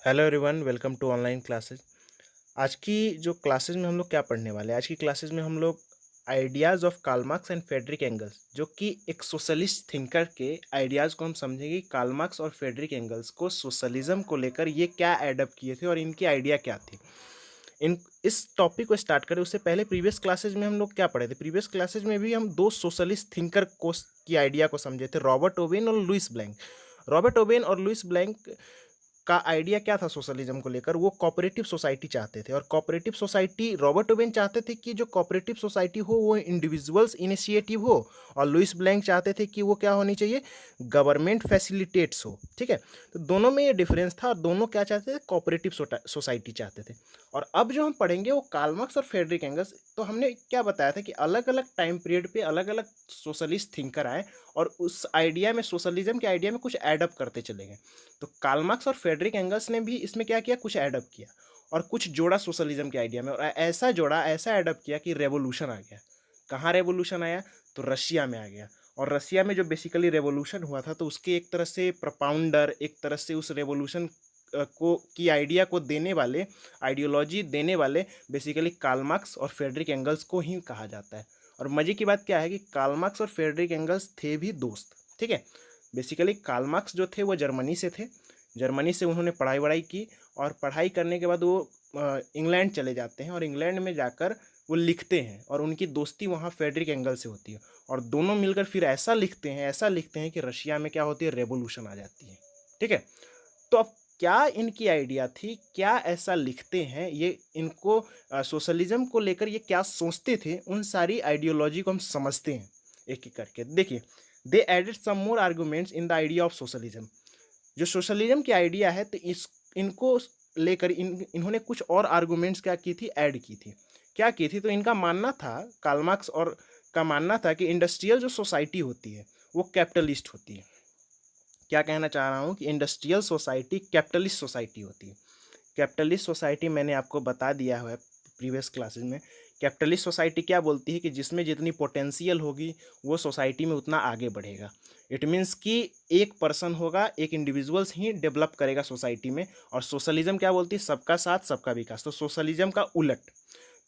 Hello everyone, welcome to online classes. आज की जो क्लासेस में हम लोग क्या पढ़ने वाले हैं, आज की क्लासेस में हम लोग ideas of Karl Marx and Friedrich Engels, जो कि एक सोशलिस्ट थिंकर के आइडियाज़ को हम समझेंगे। कार्ल मार्क्स और फ्रेडरिक एंगल्स को सोशलिज्म को लेकर ये क्या एडअप किए थे और इनकी आइडिया क्या थी। इन इस टॉपिक को स्टार्ट करें उससे पहले प्रीवियस क्लासेज में हम लोग क्या पढ़े थे। प्रीवियस क्लासेज में भी हम दो सोशलिस्ट थिंकर को की आइडिया को समझे थे, रॉबर्ट ओवेन और लुइस ब्लैंक। रॉबर्ट ओवेन और लुइस ब्लैंक का आइडिया क्या था सोशलिज्म को लेकर, वो कोऑपरेटिव सोसाइटी चाहते थे। और कोऑपरेटिव सोसाइटी रॉबर्ट ओवेन चाहते थे कि जो कोऑपरेटिव सोसाइटी हो वो इंडिविजुअल्स इनिशिएटिव हो, और लुइस ब्लैंक चाहते थे कि वो क्या होनी चाहिए, गवर्नमेंट फैसिलिटेट्स हो। ठीक है, तो दोनों में ये डिफरेंस था और दोनों क्या चाहते थे, कोऑपरेटिव सोसाइटी चाहते थे। और अब जो हम पढ़ेंगे वो कार्ल मार्क्स और फ्रेडरिक एंगल्स। तो हमने क्या बताया था कि अलग अलग टाइम पीरियड पे अलग अलग सोशलिस्ट थिंकर आए और उस आइडिया में, सोशलिज्म के आइडिया में कुछ एडअप करते चले गए। तो कार्ल मार्क्स और फ्रेडरिक एंगल्स ने भी इसमें क्या किया, कुछ एडअप किया और कुछ जोड़ा सोशलिज्म के आइडिया में, और ऐसा जोड़ा, ऐसा एडअप किया कि रेवोल्यूशन आ गया। कहाँ रेवोल्यूशन आया, तो रशिया में आ गया। और रशिया में जो बेसिकली रेवोल्यूशन हुआ था, तो उसके एक तरह से प्रपाउंडर, एक तरह से उस रेवोल्यूशन को की आइडिया को देने वाले, आइडियोलॉजी देने वाले बेसिकली कार्ल मार्क्स और फ्रेडरिक एंगल्स को ही कहा जाता है। और मजे की बात क्या है कि कार्ल मार्क्स और फ्रेडरिक एंगल्स थे भी दोस्त। ठीक है, बेसिकली कार्ल मार्क्स जो थे वो जर्मनी से थे। जर्मनी से उन्होंने पढ़ाई वढ़ाई की और पढ़ाई करने के बाद वो इंग्लैंड चले जाते हैं और इंग्लैंड में जाकर वो लिखते हैं और उनकी दोस्ती वहाँ फ्रेडरिक एंगल से होती है। और दोनों मिलकर फिर ऐसा लिखते हैं, ऐसा लिखते हैं कि रशिया में क्या होती है, रेवोल्यूशन आ जाती है। ठीक है, तो अब क्या इनकी आइडिया थी, क्या ऐसा लिखते हैं ये, इनको सोशलिज्म को लेकर ये क्या सोचते थे, उन सारी आइडियोलॉजी को हम समझते हैं एक एक करके। देखिए, they added some more arguments in the idea of socialism. जो सोशलिज्म की आइडिया है, तो इस इनको लेकर इन्होंने कुछ और आर्गूमेंट्स क्या की थी, ऐड की थी। क्या की थी, तो इनका मानना था, कार्ल मार्क्स और का मानना था कि इंडस्ट्रियल जो सोसाइटी होती है वो कैपिटलिस्ट होती है। क्या कहना चाह रहा हूँ कि इंडस्ट्रियल सोसाइटी कैपिटलिस्ट सोसाइटी होती है। कैपिटलिस्ट सोसाइटी मैंने आपको बता दिया है प्रीवियस क्लासेस में। कैपिटलिस्ट सोसाइटी क्या बोलती है कि जिसमें जितनी पोटेंशियल होगी वो सोसाइटी में उतना आगे बढ़ेगा। इट मीन्स कि एक पर्सन होगा, एक इंडिविजुअल्स ही डेवलप करेगा सोसाइटी में। और सोशलिज्म क्या बोलती है, सबका साथ सबका विकास। तो सोशलिज्म का उलट।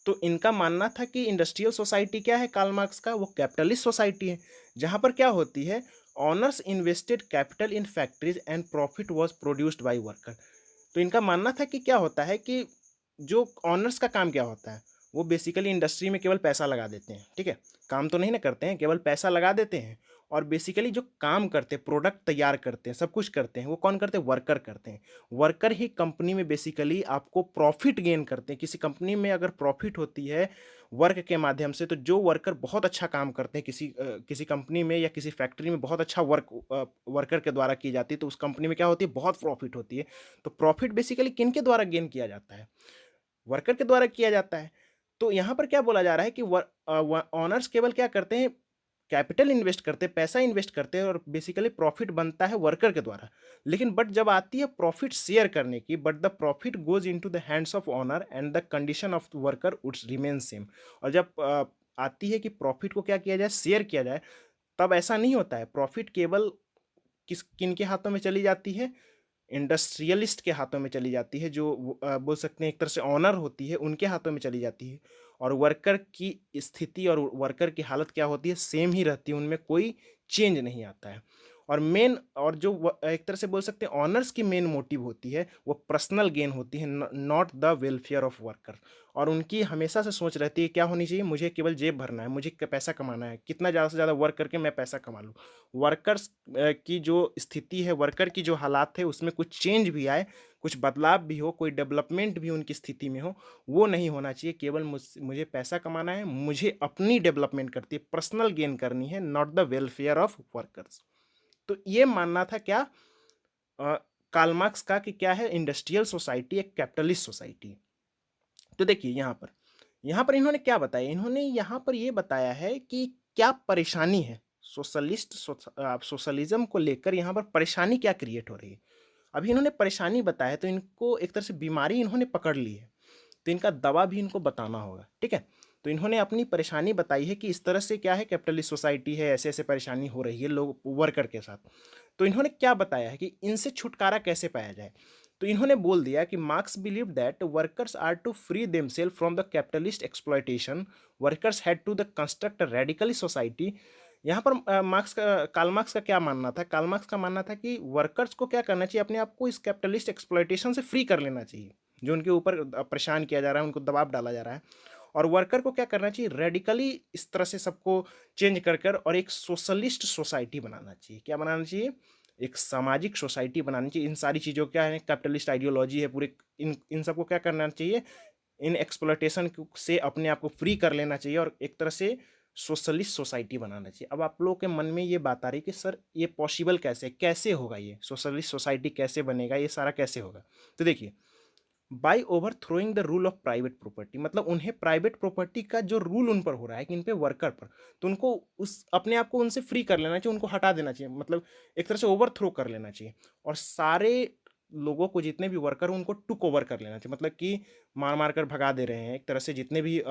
तो इनका मानना था कि इंडस्ट्रियल सोसाइटी क्या है, कार्ल मार्क्स का, वो कैपिटलिस्ट सोसाइटी है, जहाँ पर क्या होती है, honours invested capital in factories and profit was produced by worker. तो इनका मानना था कि क्या होता है कि जो ऑनर्स का काम क्या होता है, वो बेसिकली इंडस्ट्री में केवल पैसा लगा देते हैं। ठीक है, काम तो नहीं ना करते हैं, केवल पैसा लगा देते हैं। और बेसिकली जो काम करते हैं, प्रोडक्ट तैयार करते हैं, सब कुछ करते हैं, वो कौन करते हैं, वर्कर करते हैं। वर्कर ही कंपनी में बेसिकली आपको प्रॉफिट गेन करते हैं। किसी कंपनी में अगर प्रॉफिट होती है वर्क के माध्यम से, तो जो वर्कर बहुत अच्छा काम करते हैं किसी कंपनी में या किसी फैक्ट्री में, बहुत अच्छा वर्कर के द्वारा की जाती है, तो उस कंपनी में क्या होती है, बहुत प्रॉफिट होती है। तो प्रॉफिट बेसिकली किन के द्वारा गेन किया जाता है, वर्कर के द्वारा किया जाता है। तो यहाँ पर क्या बोला जा रहा है कि ऑनर्स केवल क्या करते हैं, कैपिटल इन्वेस्ट करते हैं, पैसा इन्वेस्ट करते हैं, और बेसिकली प्रॉफिट बनता है वर्कर के द्वारा। लेकिन बट जब आती है प्रॉफिट शेयर करने की, but the profit goes into the hands of owner and the condition of worker would remain same. और जब आती है कि प्रॉफिट को क्या किया जाए, शेयर किया जाए, तब ऐसा नहीं होता है। प्रॉफिट केवल किन के हाथों में चली जाती है, इंडस्ट्रियलिस्ट के हाथों में चली जाती है, जो बोल सकते हैं एक तरह से ऑनर होती है, उनके हाथों में चली जाती है। और वर्कर की स्थिति और वर्कर की हालत क्या होती है, सेम ही रहती है, उनमें कोई चेंज नहीं आता है। और मेन, और जो एक तरह से बोल सकते हैं ऑनर्स की मेन मोटिव होती है, वो पर्सनल गेन होती है, not the welfare of worker. और उनकी हमेशा से सोच रहती है क्या होनी चाहिए, मुझे केवल जेब भरना है, मुझे पैसा कमाना है, कितना ज़्यादा से ज़्यादा वर्क करके मैं पैसा कमा लूँ। वर्कर्स की जो स्थिति है, वर्कर की जो हालात है, उसमें कुछ चेंज भी आए, कुछ बदलाव भी हो, कोई डेवलपमेंट भी उनकी स्थिति में हो, वो नहीं होना चाहिए। केवल मुझे पैसा कमाना है, मुझे अपनी डेवलपमेंट करती है, पर्सनल गेन करनी है, not the welfare of workers. तो ये मानना था क्या, कार्ल मार्क्स का, कि क्या है, इंडस्ट्रियल सोसाइटी एक कैपिटलिस्ट सोसाइटी है। तो देखिए यहाँ पर इन्होंने क्या बताया, इन्होंने यहाँ पर ये बताया है कि क्या परेशानी है सोशलिज्म को लेकर, यहाँ पर परेशानी क्या क्रिएट हो रही है। अभी इन्होंने परेशानी बताया, तो इनको एक तरह से बीमारी इन्होंने पकड़ ली है, तो इनका दवा भी इनको बताना होगा। ठीक है, तो इन्होंने अपनी परेशानी बताई है कि इस तरह से क्या है, कैपिटलिस्ट सोसाइटी है, ऐसे ऐसे परेशानी हो रही है लोग वर्कर के साथ। तो इन्होंने क्या बताया है कि इनसे छुटकारा कैसे पाया जाए। तो इन्होंने बोल दिया कि Marx believe that workers are to free themselves from the capitalist exploitation, workers had to the construct a radically society. यहाँ पर मार्क्स का कार्ल मार्क्स का क्या मानना था? कार्ल मार्क्स का मानना था कि वर्कर्स को क्या करना चाहिए, अपने आप को इस कैपिटलिस्ट एक्सप्लॉयटेशन से फ्री कर लेना चाहिए, जो उनके ऊपर परेशान किया जा रहा है, उनको दबाव डाला जा रहा है। और वर्कर को क्या करना चाहिए, रेडिकली इस तरह से सबको चेंज कर कर और एक सोशलिस्ट सोसाइटी बनाना चाहिए। क्या बनाना चाहिए? एक सामाजिक सोसाइटी बनानी चाहिए। इन सारी चीज़ों क्या है, कैपिटलिस्ट आइडियोलॉजी है पूरे, इन सबको क्या करना चाहिए, इन एक्सप्लॉयटेशन से अपने आप को फ्री कर लेना चाहिए और एक तरह से सोशलिस्ट सोसाइटी बनाना चाहिए। अब आप लोगों के मन में ये बात आ रही कि सर ये पॉसिबल कैसे, कैसे होगा, ये सोशलिस्ट सोसाइटी कैसे बनेगा, ये सारा कैसे होगा? तो देखिए, by overthrowing the rule of private property, मतलब उन्हें प्राइवेट प्रॉपर्टी का जो रूल उन पर हो रहा है कि इन पे वर्कर पर, तो उनको उस अपने आप को उनसे फ्री कर लेना चाहिए, उनको हटा देना चाहिए, मतलब एक तरह से ओवर थ्रो कर लेना चाहिए। और सारे लोगों को, जितने भी वर्कर उनको टुक ओवर कर लेना चाहिए, मतलब कि मार मार कर भगा दे रहे हैं एक तरह से, जितने भी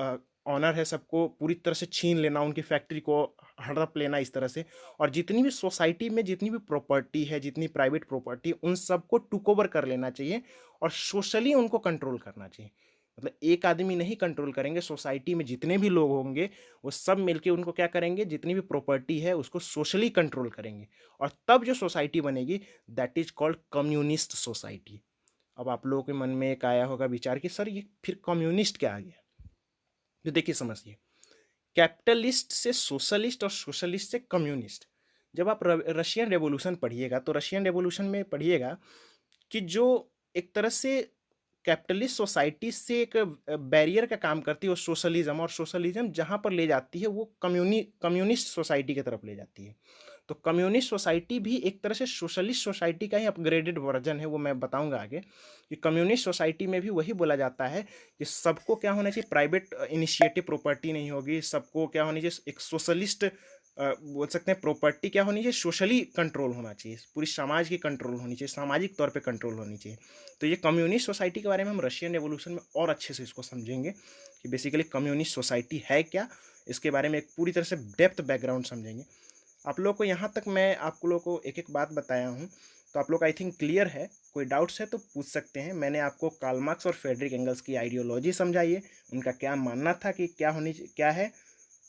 ऑनर है सबको पूरी तरह से छीन लेना, उनकी फैक्ट्री को हड़प लेना इस तरह से। और जितनी भी सोसाइटी में जितनी भी प्रॉपर्टी है, जितनी प्राइवेट प्रॉपर्टी, उन सबको टुक ओवर कर लेना चाहिए और सोशली उनको कंट्रोल करना चाहिए। मतलब एक आदमी नहीं कंट्रोल करेंगे, सोसाइटी में जितने भी लोग होंगे वो सब मिलके उनको क्या करेंगे, जितनी भी प्रॉपर्टी है उसको सोशली कंट्रोल करेंगे। और तब जो सोसाइटी बनेगी that is called communist society. अब आप लोगों के मन में एक आया होगा विचार कि सर ये फिर कम्युनिस्ट क्या आ गया? तो देखिए समझिए, कैपिटलिस्ट से सोशलिस्ट और सोशलिस्ट से कम्युनिस्ट। जब आप रशियन रेवोल्यूशन पढ़िएगा तो रशियन रेवोल्यूशन में पढ़िएगा कि जो एक तरह से कैपिटलिस्ट सोसाइटी से एक बैरियर का काम करती है वो सोशलिज्म, और सोशलिज्म जहाँ पर ले जाती है वो कम्युनिस्ट सोसाइटी की तरफ ले जाती है। तो कम्युनिस्ट सोसाइटी भी एक तरह से सोशलिस्ट सोसाइटी का ही अपग्रेडेड वर्जन है, वो मैं बताऊंगा आगे। कि कम्युनिस्ट सोसाइटी में भी वही बोला जाता है कि सबको क्या होना चाहिए, प्राइवेट इनिशिएटिव प्रॉपर्टी नहीं होगी, सबको क्या होनी चाहिए, एक सोशलिस्ट बोल सकते हैं प्रॉपर्टी क्या होनी चाहिए, सोशली कंट्रोल होना चाहिए, पूरी समाज की कंट्रोल होनी चाहिए, सामाजिक तौर पे कंट्रोल होनी चाहिए। तो ये कम्युनिस्ट सोसाइटी के बारे में हम रशियन रेवोल्यूशन में और अच्छे से इसको समझेंगे कि बेसिकली कम्युनिस्ट सोसाइटी है क्या, इसके बारे में एक पूरी तरह से डेप्थ बैकग्राउंड समझेंगे। आप लोग को यहाँ तक मैं आप लोग को एक एक बात बताया हूँ, तो आप लोग आई थिंक क्लियर है। कोई डाउट्स है तो पूछ सकते हैं। मैंने आपको कार्ल मार्क्स और फ्रेडरिक एंगल्स की आइडियोलॉजी समझाई है, उनका क्या मानना था कि क्या है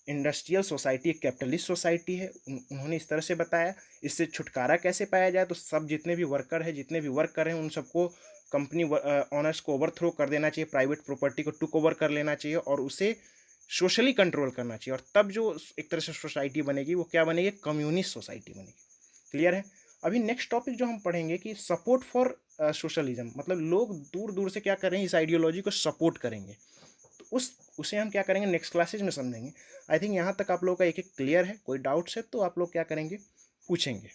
इंडस्ट्रियल सोसाइटी, एक कैपिटलिस्ट सोसाइटी है, उन्होंने इस तरह से बताया। इससे छुटकारा कैसे पाया जाए, तो सब जितने भी वर्कर हैं, जितने भी वर्क कर रहे हैं, उन सबको कंपनी ऑनर्स को ओवरथ्रो कर देना चाहिए, प्राइवेट प्रॉपर्टी को टुक ओवर कर लेना चाहिए और उसे सोशली कंट्रोल करना चाहिए। और तब जो एक तरह से सोसाइटी बनेगी वो क्या बनेगी, कम्युनिस्ट सोसाइटी बनेगी। क्लियर है? अभी नेक्स्ट टॉपिक जो हम पढ़ेंगे कि सपोर्ट फॉर सोशलिज्म, मतलब लोग दूर दूर से क्या कर रहे हैं, इस आइडियोलॉजी को सपोर्ट करेंगे। तो उसे हम क्या करेंगे, नेक्स्ट क्लासेज में समझेंगे। आई थिंक यहाँ तक आप लोगों का एक एक क्लियर है। कोई डाउट्स है तो आप लोग क्या करेंगे, पूछेंगे।